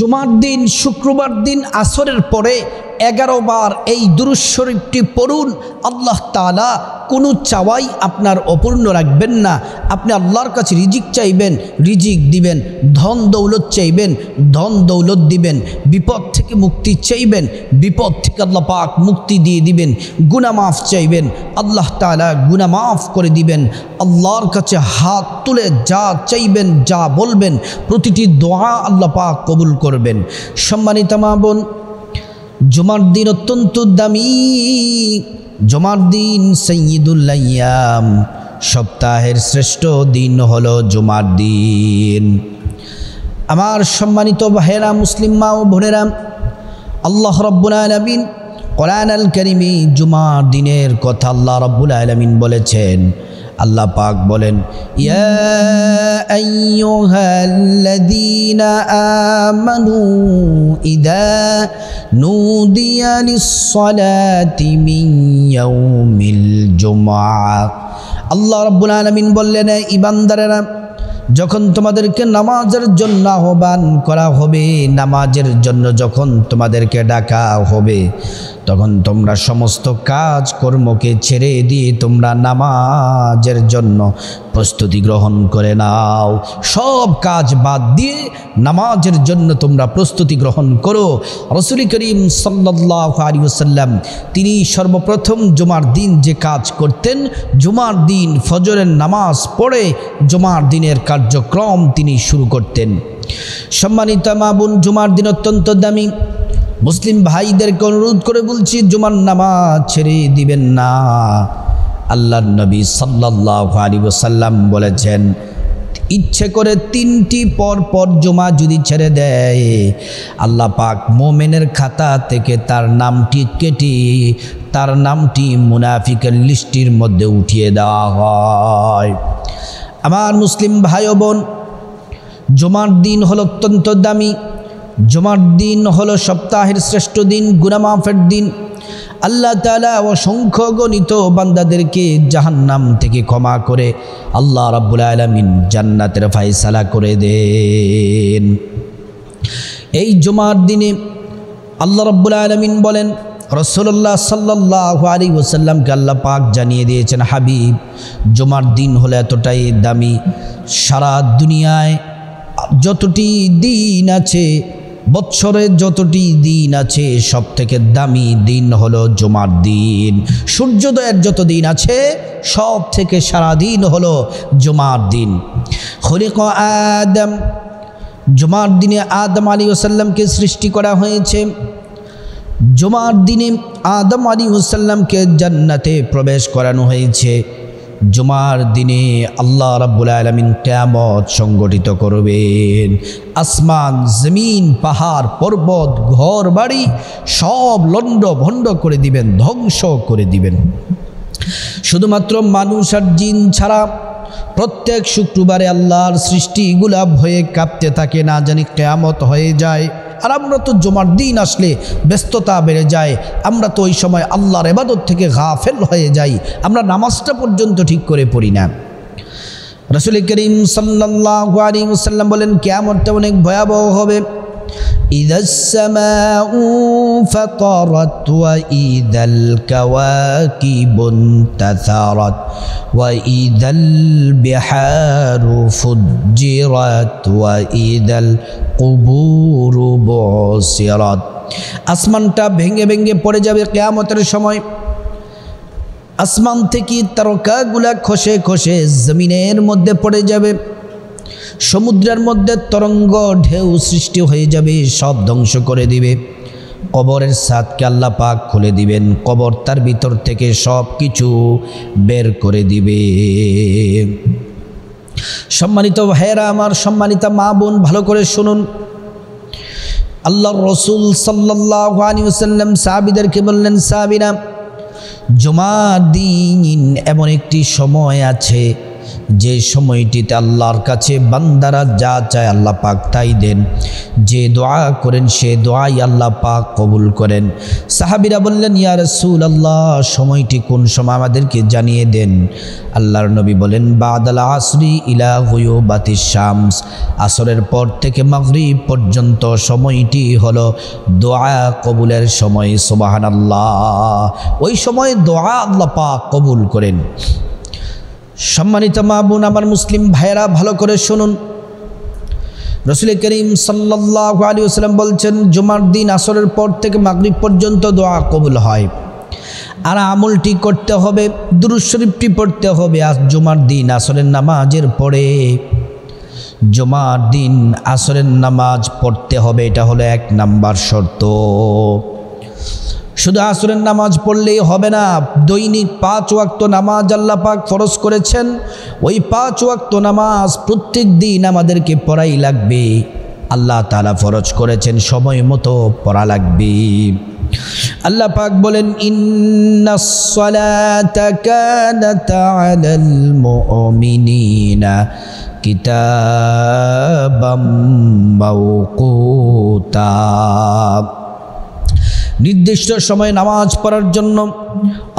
জুমার দিন শুক্রবার দিন আসরের পরে 11 বার এই দুরূদ শরীফটি পড়ুন। আল্লাহ তাআলা কোনো চাওয়াই আপনার অপূর্ণ রাখবেন না। আপনি আল্লাহর কাছে রিজিক চাইবেন, রিজিক দিবেন। ধন দৌলত চাইবেন, ধন দৌলত দিবেন। বিপদ থেকে মুক্তি চাইবেন, বিপদ থেকে আল্লাহ পাক মুক্তি দিয়ে দিবেন। গুনাহ মাফ চাইবেন, আল্লাহ তাআলা গুনাহ মাফ করে দিবেন। আল্লাহর কাছে হাত তুলে যা চাইবেন, যা বলবেন, প্রতিটি দোয়া আল্লাহ পাক কবুল করবেন। সম্মানিত মা বোন, জুমার দিন অত্যন্ত দামি। জুমার দিন সাইয়্যিদুল আইয়াম, সপ্তাহের শ্রেষ্ঠ দিন হলো জুমার দিন। আমার সম্মানিত ভাইয়েরা, মুসলিম মা ও বোনেরা, আল্লাহ রাব্বুল আলামিন কোরআনুল কারীমে জুমার দিনের কথা আল্লাহ রাব্বুল আলামিন বলেছেন। আল্লাহ পাক বলেন, ইয়া আইয়ুহাল্লাযীনা আমানু ইযা নুদিয়া লিস-সালাতি মিন ইয়াউমিল জুমআহ। আল্লাহ রাব্বুল আলামিন বললেন, ঈমানদারেরা, যখন তোমাদেরকে নামাজের জন্য আহ্বান করা হবে, নামাজের জন্য যখন তোমাদেরকে ডাকা হবে, তখন তোমরা সমস্ত কাজ কর্মকে ছেড়ে দিয়ে তোমরা নামাজের জন্য প্রস্তুতি গ্রহণ করে নাও। সব কাজ বাদ দিয়ে নামাজের জন্য তোমরা প্রস্তুতি গ্রহণ করো। রাসূল করিম সাল্লাল্লাহু আলাইহি ওয়াসাল্লাম তিনি সর্বপ্রথম জুমার দিন যে কাজ করতেন, জুমার দিন ফজরের নামাজ পড়ে জুমার দিনের কার্যক্রম তিনি শুরু করতেন। সম্মানিত মা বোন, জুমার দিন অত্যন্ত দামি। মুসলিম ভাইদেরকে অনুরোধ করে বলছি, জুমার নামাজ ছেড়ে দিবেন না। আল্লাহর নবী সাল্লাল্লাহু আলাইহি ওয়াসাল্লাম বলেছেন, ইচ্ছে করে 3টি পর পর জুমা যদি ছেড়ে দেয়, আল্লাহ পাক মুমিনের খাতা থেকে তার নামটি কেটে তার নামটি মুনাফিকের লিস্টের মধ্যে উঠিয়ে দেওয়া হয়। আমার মুসলিম ভাই ও বোন, জুমার দিন হলো অত্যন্ত দামি। জুমার দিন হলো সপ্তাহের শ্রেষ্ঠ দিন, গুনাহ মাফের দিন। আল্লাহ তাআলা অসংখ্য গণিত বান্দাদেরকে জাহান্নাম থেকে ক্ষমা করে আল্লাহ রাব্বুল আলামিন জান্নাতের ফয়সালা করে দেন। এই জুমার দিনে আল্লাহ রাব্বুল আলামিন বলেন, রাসূলুল্লাহ সাল্লাল্লাহু আলাইহি ওয়াসাল্লামকে আল্লাহ পাক জানিয়ে দিয়েছেন, হাবিব, জুমার দিন হলো এতটাই দামি, সারা দুনিয়ায় যতটি দিন আছে, বৎসরে যতটি দিন আছে, সব থেকে দামি দিন হলো জুমার দিন। সূর্যোদয়ের যত দিন আছে, সব থেকে সারা দিন হলো জুমার দিন। খলিকা আদম, জুমার দিনে আদম আলাইহিস সালামকে সৃষ্টি করা হয়েছে। জুমার দিনে আদম আলাইহিস সালামকে জান্নাতে প্রবেশ করানো হয়েছে। জুমার দিনে আল্লাহ রাব্বুল আলামিন কিয়ামত সংগঠিত করবেন। আসমান, জমিন, পাহাড়, পর্বত, ঘর বাড়ি সব লন্ড ভন্ড করে দিবেন, ধ্বংস করে দিবেন। শুধুমাত্র মানুষ আর জিন ছাড়া প্রত্যেক শুক্রবারে আল্লাহর সৃষ্টিগুলা ভয়ে কাঁপতে থাকে, না জানি কিয়ামত হয়ে যায়। আর আমরা তো জুমার দিন আসলে ব্যস্ততা বেড়ে যায়, আমরা তো ওই সময় আল্লাহর ইবাদত থেকে গাফেল হয়ে যাই, আমরা নামাজটা পর্যন্ত ঠিক করে পড়ি না। রাসূল করিম সাল্লাল্লাহু আলাইহি ওয়াসাল্লাম বলেন, কিয়ামতটা অনেক ভয়াবহ হবে। ইযাস সামাউ ফাতারাত ওয়া ইযাল কাওয়াকিবুন তাসারাত ওয়া ইযাল বিহারু ফুজ্জিরাত ওয়া ইযাল কুবুরু বুসিরাত। আসমানটা ভেঙে ভেঙে পড়ে যাবে কিয়ামতের সময়। আসমান থেকে তারকাগুলা খসে খসে জমিনের মধ্যে পড়ে যাবে। সমুদ্রের মধ্যে তরঙ্গ ঢেউ সৃষ্টি হয়ে যাবে, সব ধ্বংস করে দিবে। কবরের ছাদকে আল্লাহ পাক খুলে দিবেন, কবর তার ভিতর থেকে সব কিছু বের করে দিবে। সম্মানিত ভাইয়েরা আমার, সম্মানিত মা বোন, ভালো করে শুনুন। আল্লাহর রাসূল সাল্লাল্লাহু আলাইহি ওয়াসাল্লাম সাহাবীদেরকে বললেন, সাহাবীরা, জুমার দিন এমন একটি সময় আছে যে সময়টিতে আল্লাহর কাছে বান্দারা যা চায় আল্লাহ পাক তাই দেন, যে দোয়া করেন সে দোয়াই আল্লাহ পাক কবুল করেন। সাহাবীরা বললেন, ইয়া রাসূলুল্লাহ, সময়টি কোন সময় আমাদেরকে জানিয়ে দেন। আল্লাহর নবী বলেন, বাদাল আসরি ইলা গুয়ুবাতিশ শামস, আসরের পর থেকে মাগরিব পর্যন্ত সময়টি হলো দোয়া কবুলের সময়। সুবহানাল্লাহ, ওই সময় দোয়া আল্লাহ পাক কবুল করেন। সম্মানিত মা বোন, আমার মুসলিম ভাইয়েরা, ভালো করে শুনুন। রাসূল করিম সাল্লাল্লাহু আলাইহি ওয়াসাল্লাম বলছেন, জুমার দিন আসরের পর থেকে মাগরিব পর্যন্ত দোয়া কবুল হয়। আর আমলটি করতে হবে, দুরূদ শরীফটি পড়তে হবে। আজ জুমার দিন আসরের নামাজের পরে, জুমার দিন আসরের নামাজ পড়তে হবে, এটা হলো 1 নাম্বার শর্ত। শুধু আসরের নামাজ পড়লেই হবে না, দৈনিক 5 ওয়াক্ত নামাজ আল্লাহ পাক ফরজ করেছেন। ওই 5 ওয়াক্ত নামাজ প্রত্যেক দিন আমাদেরকে পড়াই লাগবে। আল্লাহ তাআলা ফরজ করেছেন, সময় মতো পড়া লাগবে। আল্লাহ পাক বলেন, ইন্নাস সালাতা কানাত আলাল মুমিনিনা কিতাবাম মাওকুতা। নির্দিষ্ট সময়ে নামাজ পড়ার জন্য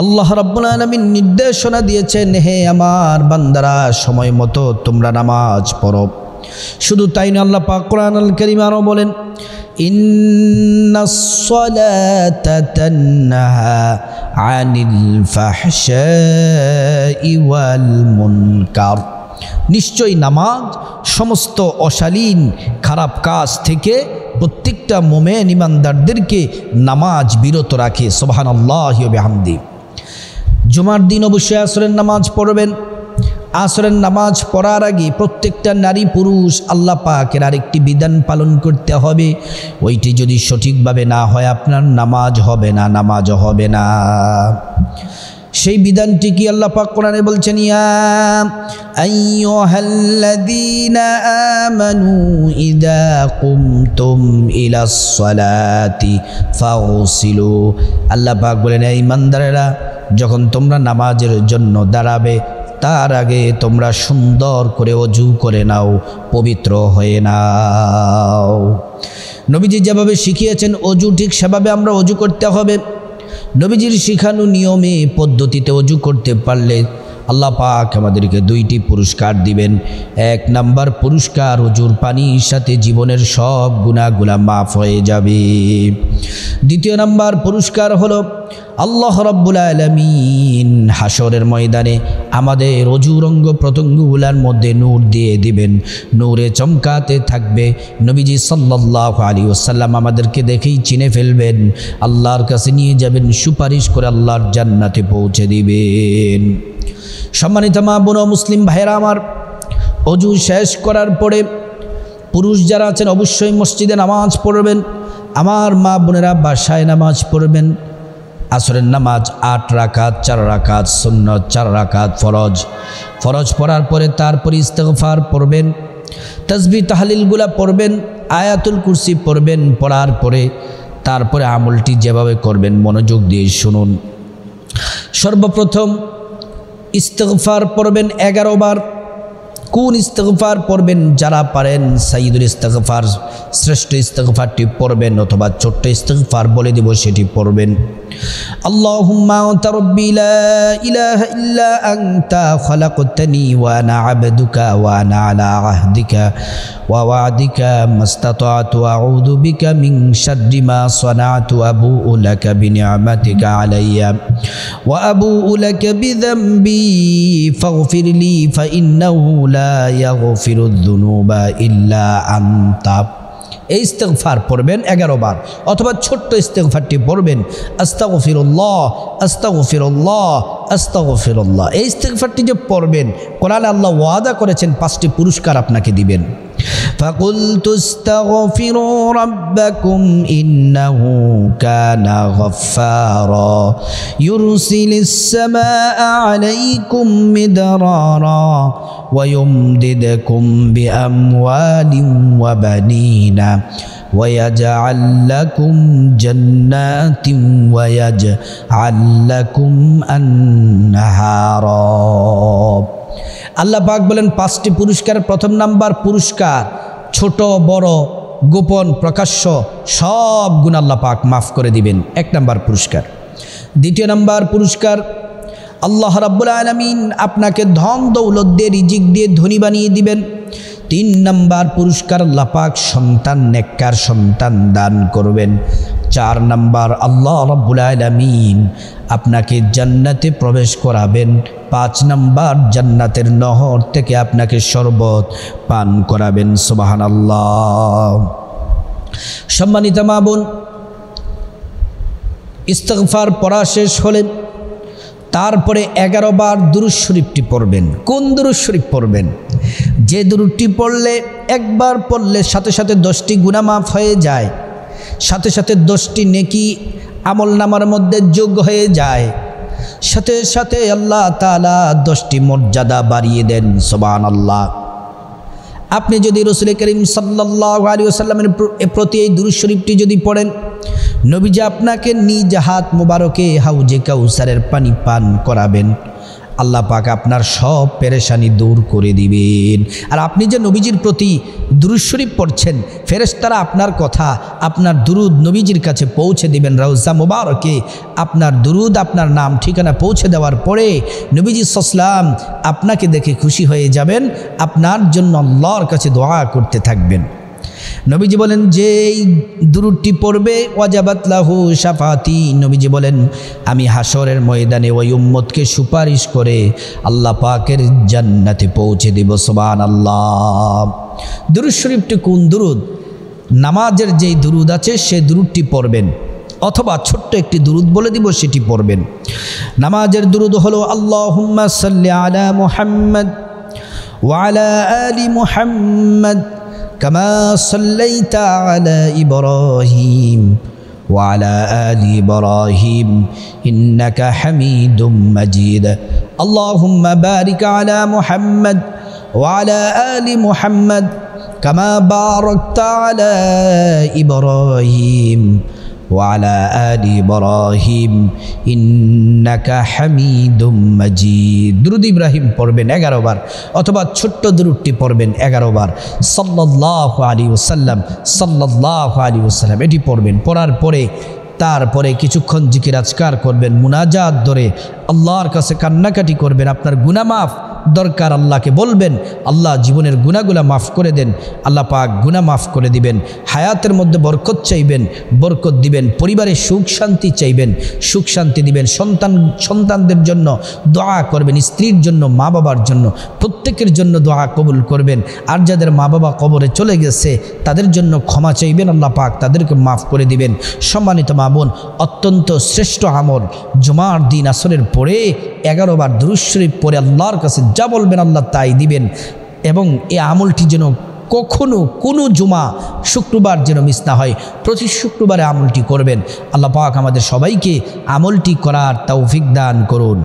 আল্লাহ রাব্বুল আলামিন নির্দেশনা দিয়েছেন, হে আমার বান্দারা, সময় মতো তোমরা নামাজ পড়ো। শুধু তাই না, আল্লাহ পাক কোরআনুল কারীম আরো বলেন, ইন্নাস সালাতা তানহা আনিল ফাহশাই ওয়াল মুনকার, নিশ্চয়ই নামাজ সমস্ত অশালীন খারাপ কাজ থেকে প্রত্যেকটা মুমিন ইমানদারদেরকে নামাজ বিরত রাখে। সুবহানাল্লাহি ওয়া বিহামদি। জুমার দিন অবশ্যই আসরের নামাজ পড়বেন। আসরের নামাজ পড়ার আগে প্রত্যেকটা নারী পুরুষ আল্লাহ পাকের আরেকটি বিধান পালন করতে হবে। ওইটি যদি সঠিকভাবে না হয় আপনার নামাজ হবে না, নামাজ হবে না। সেই বিধানটি কি? আল্লাহ পাক কোরআনে বলছেন, ইয়া আইয়ুহাল্লাযীনা আমানু ইযা কুমতুম ইলাস সালাতি ফাগসিলু। আল্লাহ পাক বলেন, এই ইমানদারেরা, যখন তোমরা নামাজের জন্য দাঁড়াবে তার আগে তোমরা সুন্দর করে ওযু করে নাও, পবিত্র হয়ে নাও। নবীজি যেভাবে শিখিয়েছেন ওযু, ঠিক সেভাবে আমরা ওযু করতে হবে। নবীজির শিখানো নিয়মে পদ্ধতিতে ওযু করতে পারলে আল্লাহ পাক আমাদেরকে 2টি পুরস্কার দিবেন। 1 নাম্বার পুরস্কার, ওযুর পানির সাথে জীবনের সব গুনাহগুলো মাফ হয়ে যাবে। 2য় নাম্বার পুরস্কার হলো আল্লাহ রাব্বুল আলামিন হাসরের ময়দানে আমাদের ওযুর অঙ্গ প্রত্যঙ্গগুলোর মধ্যে নূর দিয়ে দিবেন, নূরে চমকাতে থাকবে। নবীজি সাল্লাল্লাহু আলাইহি ওয়াসাল্লাম আমাদেরকে দেখেই চিনে ফেলবেন, আল্লাহর কাছে নিয়ে যাবেন, সুপারিশ করে আল্লাহর জান্নাতে পৌঁছে দিবেন। সম্মানিত মা বোন ও মুসলিম ভাইয়েরা আমার, ওযু শেষ করার পরে পুরুষ যারা আছেন অবশ্যই মসজিদে নামাজ পড়বেন। আমার মা বোনেরা বাসায় নামাজ পড়বেন। আসরের নামাজ 8 রাকাত, 4 রাকাত সুন্নত, 4 রাকাত ফরজ। ফরজ পড়ার পরে তারপরে ইস্তিগফার পড়বেন, তাসবিহ তাহলিলগুলা পড়বেন, আয়াতুল কুরসি পড়বেন। পড়ার পরে তারপরে আমলটি যেভাবে করবেন মনোযোগ দিয়ে শুনুন। সর্বপ্রথম ইস্তিগফার পড়বেন 11 বার। কোন ইস্তিগফার পড়বেন? যারা পারেন সাইয়্যিদুল ইস্তিগফার, শ্রেষ্ঠ ইস্তিগফারটি পড়বেন, অথবা ছোট্ট ইস্তিগফার বলে দিব সেটি পড়বেন। আল্লাহুম্মা আনতা রাব্বি লা ইলাহা ইল্লা আনতা খালাকতানি ওয়া আনা আবদুকা ওয়া আনা আলা আহদিকা ওয়া ওয়া'দিকা মাস্তাতা'তু আউযু বিকা মিন শাররি মা সানা'তু আবু'ু লাকা বিনি'মাতিকা আলাইয়া ওয়া আবু'ু লাকা বিযামবি ফাগফিরলি ফাইন্নাহু লা ইয়াগফিরুয যুনুবা ইল্লা আনতা। এই ইস্তিগফার পড়বেন 11 বার, অথবা ছোট্ট ইস্তিগফারটি পড়বেন, আস্তাগফিরুল্লাহ আস্তাগফিরুল্লাহ আস্তাগফিরুল্লাহ। এই ইস্তিগফারটি যে পড়বেন, কোরআনে আল্লাহ ওয়াদা করেছেন 5টি পুরস্কার আপনাকে দিবেন। فقلت استغفروا ربكم إنه كان غفارا يرسل السماء عليكم مدرارا ويمددكم بأموال وبنين ويجعل لكم جنات ويجعل لكم أنهارا আল্লাহ পাক বলেন 5টি পুরস্কার। প্রথম নাম্বার পুরস্কার, ছোট বড় গোপন প্রকাশ্য সব গুনাহ আল্লাহ পাক মাফ করে দিবেন, 1 নাম্বার পুরস্কার। দ্বিতীয় নাম্বার পুরস্কার, আল্লাহ রাব্বুল আলামিন আপনাকে ধন দৌলত দিয়ে রিজিক দিয়ে ধনী বানিয়ে দিবেন। 3 নাম্বার পুরস্কার, আল্লাহ পাক সন্তান নেককার সন্তান দান করবেন। 4 নাম্বার, আল্লাহ রাব্বুল আলামিন আপনাকে জান্নাতে প্রবেশ করাবেন। 5 নাম্বার, জান্নাতের নহর থেকে আপনাকে শরবত পান করাবেন। সুবহানাল্লাহ। সম্মানিত মা বোন, ইস্তিগফার পড়া শেষ হলে তারপরে 11 বার দুরূদ শরীফটি পড়বেন। কোন দুরূদ শরীফ পড়বেন? যে দুরূদটি পড়লে একবার পড়লে সাথে সাথে 10টি গুনাহ মাফ হয়ে যায়, সাথে সাথে 10টি নেকি আমলনামার মধ্যে যোগ হয়ে যায়, সাথে সাথে আল্লাহ তাআলা 10টি মর্যাদা বাড়িয়ে দেন। সুবহানাল্লাহ। আপনি যদি রাসূল করিম সাল্লাল্লাহু আলাইহি ওয়াসাল্লামের প্রতি এই দুরূদ শরীফটি যদি পড়েন, নবীজি আপনাকে নিজ হাত মুবারকে হাউজে কাউসারের পানি পান করাবেন। আল্লাহ পাক আপনার সব পেরেশানি দূর করে দিবেন। আর আপনি যে নবীজির প্রতি দুরূদ শরীফ পড়ছেন, ফেরেশতারা আপনার কথা, আপনার দুরূদ নবীজির কাছে পৌঁছে দিবেন। রওজা মুবারকে আপনার দুরূদ, আপনার নাম ঠিকানা পৌঁছে দেওয়ার পরে নবীজি সাল্লাল্লাহু আপনাকে দেখে খুশি হয়ে যাবেন, আপনার জন্য আল্লাহর কাছে দোয়া করতে থাকবেন। নবীজি বলেন যে এই দুরূদটি পড়বে ওয়াজাবাত লাহু শাফাতি, নবীজি বলেন আমি হাসরের ময়দানে ওই উম্মতকে সুপারিশ করে আল্লাহ পাকের জান্নাতে পৌঁছে দেব। সুবহানাল্লাহ। দুরূদ শরীফটি কোন দুরূদ? নামাজের যেই দুরূদ আছে সেই দুরূদটি পড়বেন, অথবা ছোট্ট একটি দুরূদ বলে দিব সেটি পড়বেন। নামাজের দুরূদ হলো আল্লাহুম্মা সাল্লি আলা মুহাম্মদ ওয়া আলা আলি মুহাম্মদ كما صليت على إبراهيم وعلى آل إبراهيم إنك حميد مجيد اللهم بارك على محمد وعلى آل محمد كما باركت على إبراهيم وعلى آل إبراهيم إنك حميد مجيد। দুরূদ ইব্রাহিম পড়বেন 11 বার, অথবা ছোট্ট দুরূদটি পড়বেন 11 বার। সাল্লাল্লাহু আলাইহি ওয়াসাল্লাম, সাল্লাল্লাহু আলাইহি ওয়াসাল্লাম এটি পড়বেন। পড়ার পরে তারপরে কিছুক্ষণ জিকির আজকার করবেন, মুনাজাত ধরে আল্লাহর কাছে কান্নাকাটি করবেন। আপনার গুনাহ মাফ দরকার, আল্লাহকে বলবেন আল্লাহ জীবনের গুনাহগুলা মাফ করে দেন। আল্লাহ পাক গুনাহ মাফ করে দিবেন। হায়াতের মধ্যে বরকত চাইবেন, বরকত দিবেন। পরিবারে সুখ শান্তি চাইবেন, সুখ শান্তি দিবেন। সন্তানদের জন্য দোয়া করবেন, স্ত্রীর জন্য, মা বাবার জন্য, প্রত্যেকের জন্য দোয়া কবুল করবেন। আর যাদের মা বাবা কবরে চলে গেছে তাদের জন্য ক্ষমা চাইবেন, আল্লাহ পাক তাদেরকে মাফ করে দিবেন। সম্মানিত মা বোন, অত্যন্ত শ্রেষ্ঠ আমল, জুমার দিন আসরের পরে 11 বার দুরূদ শরীফ পড়ে আল্লাহর কাছে যা বলবেন আল্লাহ তাই দিবেন। এবং এই আমলটি যেন কখনো কোনো জুমা শুক্রবার যেন মিস না হয়, প্রতি শুক্রবারে আমলটি করবেন। আল্লাহ পাক আমাদের সবাইকে আমলটি করার তৌফিক দান করুন।